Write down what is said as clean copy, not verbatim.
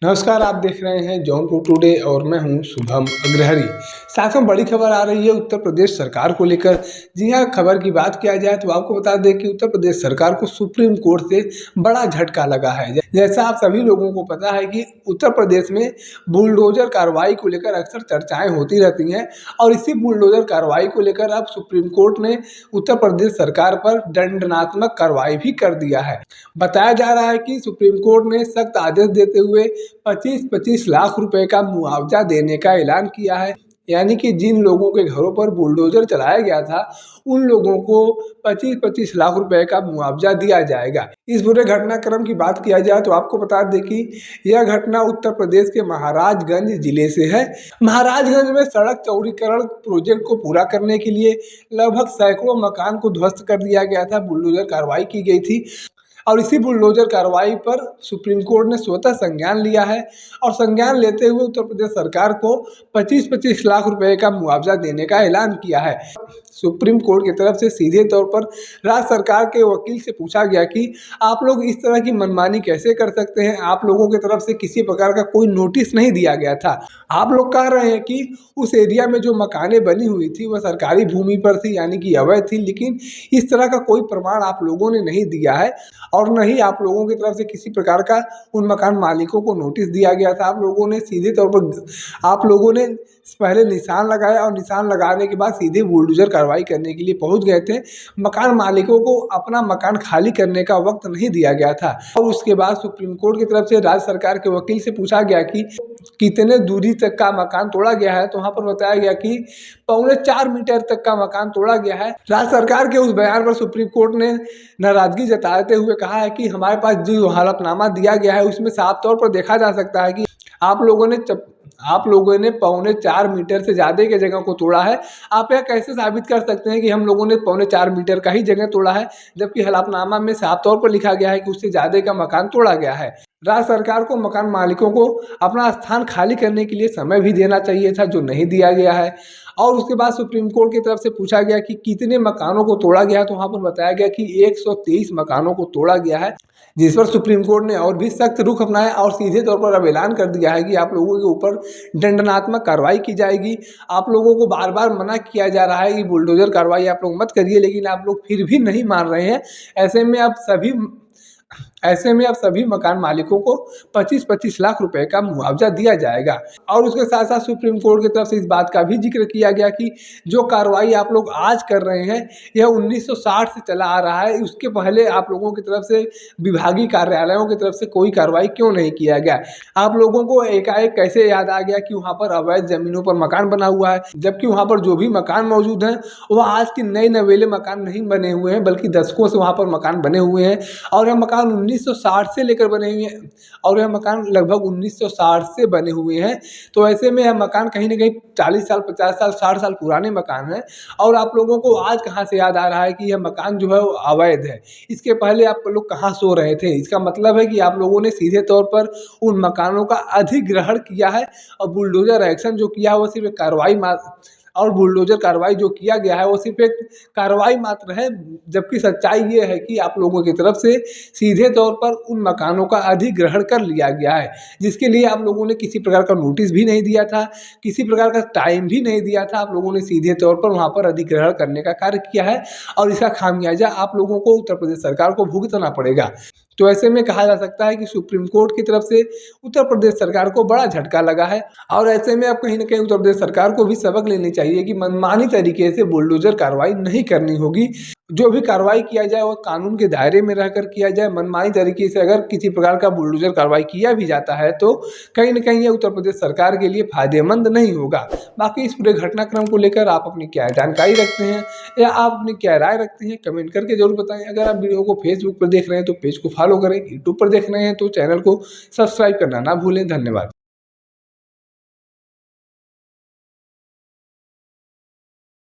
नमस्कार, आप देख रहे हैं जौनपुर टुडे और मैं हूं शुभम अग्रहरी। साथ में बड़ी खबर आ रही है उत्तर प्रदेश सरकार को लेकर। जी हां, खबर की बात किया जाए तो आपको बता दें कि उत्तर प्रदेश सरकार को सुप्रीम कोर्ट से बड़ा झटका लगा है। जैसा आप सभी लोगों को पता है कि उत्तर प्रदेश में बुलडोजर कार्रवाई को लेकर अक्सर चर्चाएं होती रहती हैं और इसी बुलडोजर कार्रवाई को लेकर अब सुप्रीम कोर्ट ने उत्तर प्रदेश सरकार पर दंडात्मक कार्रवाई भी कर दिया है। बताया जा रहा है कि सुप्रीम कोर्ट ने सख्त आदेश देते हुए 25-25 लाख रुपए का मुआवजा देने का ऐलान किया है। यानी कि जिन लोगों के घरों पर बुलडोजर चलाया गया था उन लोगों को 25-25 लाख रुपए का मुआवजा दिया जाएगा। इस पूरे घटनाक्रम की बात किया जाए तो आपको बता दें कि यह घटना उत्तर प्रदेश के महाराजगंज जिले से है। महाराजगंज में सड़क चौड़ीकरण प्रोजेक्ट को पूरा करने के लिए लगभग सैकड़ों मकान को ध्वस्त कर दिया गया था। बुलडोजर कार्रवाई की गई थी और इसी बुलडोजर कार्रवाई पर सुप्रीम कोर्ट ने स्वतः संज्ञान लिया है और संज्ञान लेते हुए उत्तर प्रदेश सरकार को 25-25 लाख रुपए का मुआवजा देने का ऐलान किया है। सुप्रीम कोर्ट की तरफ से सीधे तौर पर राज्य सरकार के वकील से पूछा गया कि आप लोग इस तरह की मनमानी कैसे कर सकते हैं। आप लोगों की तरफ से किसी प्रकार का कोई नोटिस नहीं दिया गया था। आप लोग कह रहे हैं कि उस एरिया में जो मकानें बनी हुई थी वह सरकारी भूमि पर थी, यानी कि अवैध थी, लेकिन इस तरह का कोई प्रमाण आप लोगों ने नहीं दिया है और न ही आप लोगों की तरफ से किसी प्रकार का उन मकान मालिकों को नोटिस दिया गया था। आप लोगों ने सीधे तौर पर आप लोगों ने पहले निशान लगाया और निशान लगाने के बाद सीधे बुलडोजर कार्रवाई करने के लिए पहुंच गए थे। मकान मालिकों को अपना मकान खाली करने का वक्त नहीं दिया गया था और उसके बाद सुप्रीम कोर्ट की तरफ से राज्य सरकार के वकील से पूछा गया कि कितने दूरी तक का मकान तोड़ा गया है, तो वहां पर बताया गया कि 4.25 मीटर तक का मकान तोड़ा गया है। राज्य सरकार के उस बयान पर सुप्रीम कोर्ट ने नाराजगी जताते हुए कहा है कि हमारे पास जो हलफनामा दिया गया है उसमें साफ तौर पर देखा जा सकता है कि आप लोगों ने 4.25 मीटर से ज़्यादा की जगह को तोड़ा है। आप यह कैसे साबित कर सकते हैं कि हम लोगों ने 4.25 मीटर का ही जगह तोड़ा है, जबकि हलफनामा में साफ तौर पर लिखा गया है कि उससे ज़्यादा का मकान तोड़ा गया है। राज्य सरकार को मकान मालिकों को अपना स्थान खाली करने के लिए समय भी देना चाहिए था, जो नहीं दिया गया है। और उसके बाद सुप्रीम कोर्ट की तरफ से पूछा गया कि कितने मकानों को तोड़ा गया, तो वहाँ पर बताया गया कि 123 मकानों को तोड़ा गया है, जिस पर सुप्रीम कोर्ट ने और भी सख्त रुख अपनाया और सीधे तौर पर अब ऐलान कर दिया है कि आप लोगों के ऊपर दंडात्मक कार्रवाई की जाएगी। आप लोगों को बार बार मना किया जा रहा है कि बुलडोजर कार्रवाई आप लोग मत करिए, लेकिन आप लोग फिर भी नहीं मान रहे हैं। ऐसे में अब सभी मकान मालिकों को 25-25 लाख रुपए का मुआवजा दिया जाएगा। और उसके साथ साथ सुप्रीम कोर्ट की तरफ से इस बात का भी जिक्र किया गया कि जो कार्रवाई आप लोग आज कर रहे हैं यह 1960 से चला आ रहा है। उसके पहले आप लोगों की तरफ से विभागीय कार्यालयों की तरफ से कोई कार्रवाई क्यों नहीं किया गया। आप लोगों को एकाएक कैसे याद आ गया कि वहाँ पर अवैध जमीनों पर मकान बना हुआ है, जबकि वहाँ पर जो भी मकान मौजूद हैं वह आज के नए नवेले मकान नहीं बने हुए हैं, बल्कि दशकों से वहाँ पर मकान बने हुए हैं और यह मकान 1960 से लेकर बने हुए हैं और यह मकान लगभग 1960 से बने हुए हैं। तो ऐसे में यह मकान कहीं ना कहीं 40 साल, 50 साल, 60 साल पुराने मकान हैं और आप लोगों को आज कहाँ से याद आ रहा है कि यह मकान जो है वो अवैध है। इसके पहले आप लोग कहाँ सो रहे थे। इसका मतलब है कि आप लोगों ने सीधे तौर पर उन मकानों का अधिग्रहण किया है और बुलडोजर एक्शन जो किया है वो सिर्फ बुलडोजर कार्रवाई जो किया गया है वो सिर्फ एक कार्रवाई मात्र है, जबकि सच्चाई ये है कि आप लोगों की तरफ से सीधे तौर पर उन मकानों का अधिग्रहण कर लिया गया है, जिसके लिए आप लोगों ने किसी प्रकार का नोटिस भी नहीं दिया था, किसी प्रकार का टाइम भी नहीं दिया था। आप लोगों ने सीधे तौर पर वहाँ पर अधिग्रहण करने का कार्य किया है और इसका खामियाजा आप लोगों को उत्तर प्रदेश सरकार को भुगतना पड़ेगा। तो ऐसे में कहा जा सकता है कि सुप्रीम कोर्ट की तरफ से उत्तर प्रदेश सरकार को बड़ा झटका लगा है और ऐसे में अब कहीं ना कहीं उत्तर प्रदेश सरकार को भी सबक लेनी चाहिए कि मनमानी तरीके से बुलडोजर कार्रवाई नहीं करनी होगी। जो भी कार्रवाई किया जाए वो कानून के दायरे में रहकर किया जाए। मनमानी तरीके से अगर किसी प्रकार का बुलडोजर कार्रवाई किया भी जाता है तो कहीं ना कहीं ये उत्तर प्रदेश सरकार के लिए फायदेमंद नहीं होगा। बाकी इस पूरे घटनाक्रम को लेकर आप अपनी क्या जानकारी रखते हैं या आप अपनी क्या राय रखते हैं, कमेंट करके जरूर बताएं। अगर आप वीडियो को फेसबुक पर देख रहे हैं तो पेज को फॉलो करें, यूट्यूब पर देख रहे हैं तो चैनल को सब्सक्राइब करना ना भूलें। धन्यवाद।